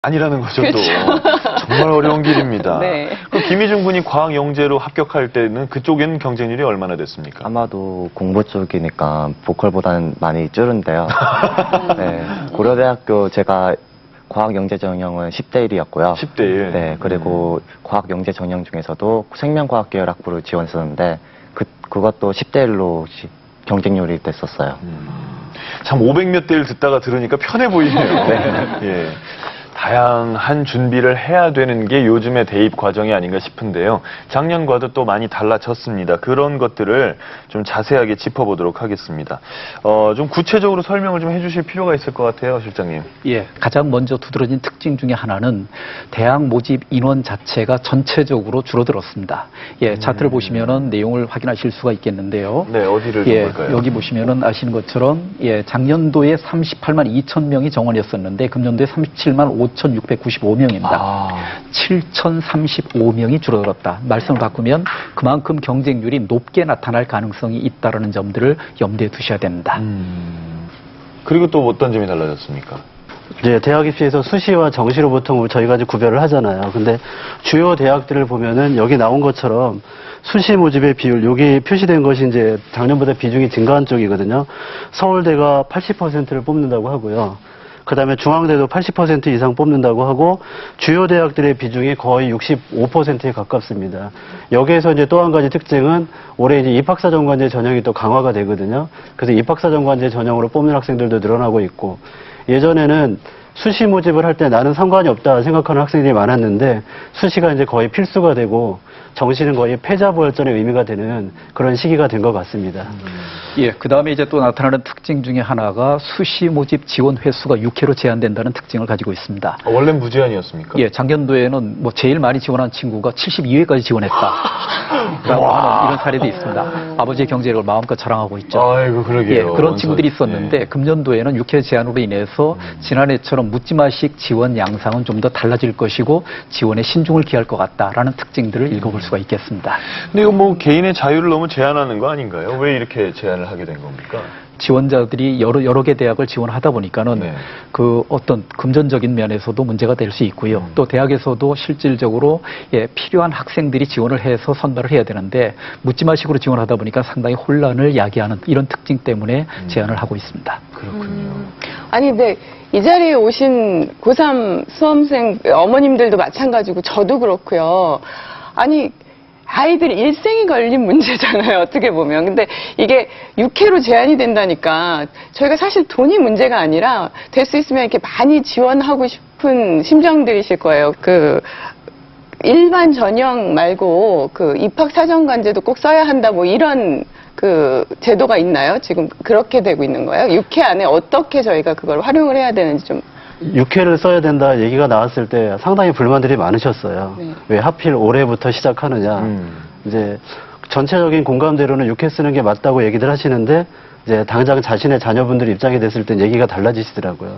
아니라는 거죠, 그렇죠. 또. 정말 어려운 길입니다. 네. 그럼 김희중 군이 과학영재로 합격할 때는 그쪽에는 경쟁률이 얼마나 됐습니까? 아마도 공부 쪽이니까 보컬보다는 많이 줄은데요. 네, 고려대학교 제가 과학영재 전형은 10대 1이었고요. 10대 1. 네, 그리고 과학영재 전형 중에서도 생명과학 계열 학부를 지원했었는데 그것도 10대 1로 경쟁률이 됐었어요. 참 500몇 대를 듣다가 들으니까 편해 보이네요. 예. 다양한 준비를 해야 되는 게 요즘의 대입 과정이 아닌가 싶은데요. 작년과도 또 많이 달라졌습니다. 그런 것들을 좀 자세하게 짚어보도록 하겠습니다. 좀 구체적으로 설명을 좀 해주실 필요가 있을 것 같아요, 실장님. 예, 가장 먼저 두드러진 특징 중에 하나는 대학 모집 인원 자체가 전체적으로 줄어들었습니다. 예, 차트를 보시면은 내용을 확인하실 수가 있겠는데요. 네, 어디를 좀 볼까요? 여기 보시면은 아시는 것처럼 장년도에 38만 2천 명이 정원이었었는데 금년도에 37만 5,695명입니다. 7,035명이 줄어들었다. 말씀을 바꾸면 그만큼 경쟁률이 높게 나타날 가능성이 있다는 점들을 염두에 두셔야 됩니다. 그리고 또 어떤 점이 달라졌습니까? 이제 대학 입시에서 수시와 정시로 보통 저희가 이제 구별을 하잖아요. 근데 주요 대학들을 보면은 여기 나온 것처럼 수시 모집의 비율, 여기 표시된 것이 이제 작년보다 비중이 증가한 쪽이거든요. 서울대가 80%를 뽑는다고 하고요. 그 다음에 중앙대도 80% 이상 뽑는다고 하고 주요 대학들의 비중이 거의 65%에 가깝습니다. 여기에서 이제 또 한 가지 특징은 올해 이제 입학사정관제 전형이 또 강화가 되거든요. 그래서 입학사정관제 전형으로 뽑는 학생들도 늘어나고 있고 예전에는 수시 모집을 할 때 나는 상관이 없다 생각하는 학생들이 많았는데 수시가 이제 거의 필수가 되고 정시는 거의 패자부활전의 의미가 되는 그런 시기가 된 것 같습니다. 예, 그 다음에 이제 또 나타나는 특징 중에 하나가 수시 모집 지원 횟수가 6회로 제한된다는 특징을 가지고 있습니다. 원래 무제한이었습니까? 예, 작년도에는 뭐 제일 많이 지원한 친구가 72회까지 지원했다. 라고 하는 이런 사례도 있습니다. 아버지의 경제력을 마음껏 자랑하고 있죠. 아이고, 그러게요. 예, 그런 친구들이 있었는데 예. 금년도에는 6회 제한으로 인해서 지난해처럼 묻지마식 지원 양상은 좀 더 달라질 것이고 지원에 신중을 기할 것 같다라는 특징들을 읽어볼 수가 있겠습니다. 근데 이거 뭐 개인의 자유를 너무 제한하는 거 아닌가요? 왜 이렇게 제한을 하게 된 겁니까? 지원자들이 여러 개 대학을 지원하다 보니까는 네. 그 어떤 금전적인 면에서도 문제가 될 수 있고요. 또 대학에서도 실질적으로 필요한 학생들이 지원을 해서 선발을 해야 되는데 묻지마식으로 지원하다 보니까 상당히 혼란을 야기하는 이런 특징 때문에 제안을 하고 있습니다. 그렇군요. 아니, 근데 이 자리에 오신 고3 수험생 어머님들도 마찬가지고 저도 그렇고요. 아니, 아이들 일생이 걸린 문제잖아요, 어떻게 보면. 근데 이게 6회로 제한이 된다니까 저희가 사실 돈이 문제가 아니라 될 수 있으면 이렇게 많이 지원하고 싶은 심정들이실 거예요. 일반 전형 말고 입학사정관제도 꼭 써야 한다 뭐 이런 제도가 있나요? 지금 그렇게 되고 있는 거예요? 6회 안에 어떻게 저희가 그걸 활용을 해야 되는지 좀. 6회를 써야 된다 얘기가 나왔을 때 상당히 불만들이 많으셨어요. 네. 왜 하필 올해부터 시작하느냐. 이제 전체적인 공감대로는 6회 쓰는 게 맞다고 얘기들 하시는데 이제 당장 자신의 자녀분들 입장이 됐을 땐 얘기가 달라지시더라고요.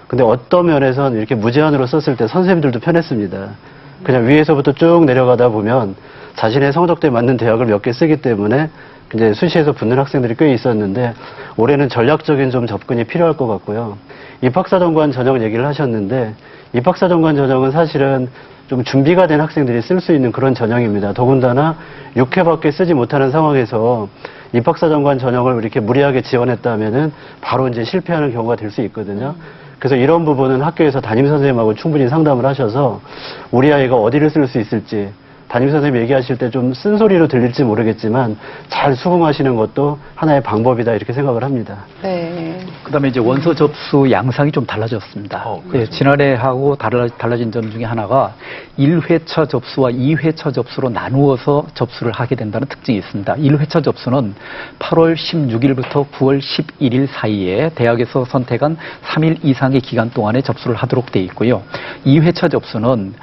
근데 어떤 면에선 이렇게 무제한으로 썼을 때 선생님들도 편했습니다. 그냥 위에서부터 쭉 내려가다 보면 자신의 성적대에 맞는 대학을 몇 개 쓰기 때문에 이제 수시에서 붙는 학생들이 꽤 있었는데 올해는 전략적인 좀 접근이 필요할 것 같고요. 입학사정관 전형 얘기를 하셨는데 입학사정관 전형은 사실은 좀 준비가 된 학생들이 쓸 수 있는 그런 전형입니다. 더군다나 6회밖에 쓰지 못하는 상황에서 입학사정관 전형을 이렇게 무리하게 지원했다면은 바로 이제 실패하는 경우가 될 수 있거든요. 그래서 이런 부분은 학교에서 담임선생님하고 충분히 상담을 하셔서 우리 아이가 어디를 쓸 수 있을지 담임선생님 얘기하실 때 좀 쓴소리로 들릴지 모르겠지만 잘 수긍하시는 것도 하나의 방법이다 이렇게 생각을 합니다. 네. 그다음에 이제 원서 접수 양상이 좀 달라졌습니다. 지난해하고 달라진 점 중에 하나가 1회차 접수와 2회차 접수로 나누어서 접수를 하게 된다는 특징이 있습니다. 1회차 접수는 8월 16일부터 9월 11일 사이에 대학에서 선택한 3일 이상의 기간 동안에 접수를 하도록 되어 있고요. 2회차 접수는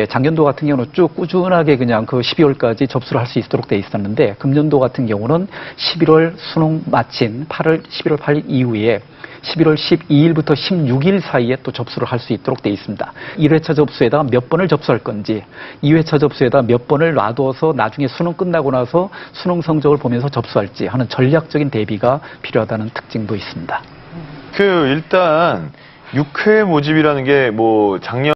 작년도 같은 경우는 쭉 꾸준하게 그냥 12월까지 접수를 할 수 있도록 되어 있었는데 금년도 같은 경우는 11월 수능 마친 11월 8일 이후에 11월 12일부터 16일 사이에 또 접수를 할 수 있도록 되어 있습니다. 1회차 접수에다가 몇 번을 접수할 건지 2회차 접수에다가 몇 번을 놔둬서 나중에 수능 끝나고 나서 수능 성적을 보면서 접수할지 하는 전략적인 대비가 필요하다는 특징도 있습니다. 일단 6회 모집이라는 게 뭐 작년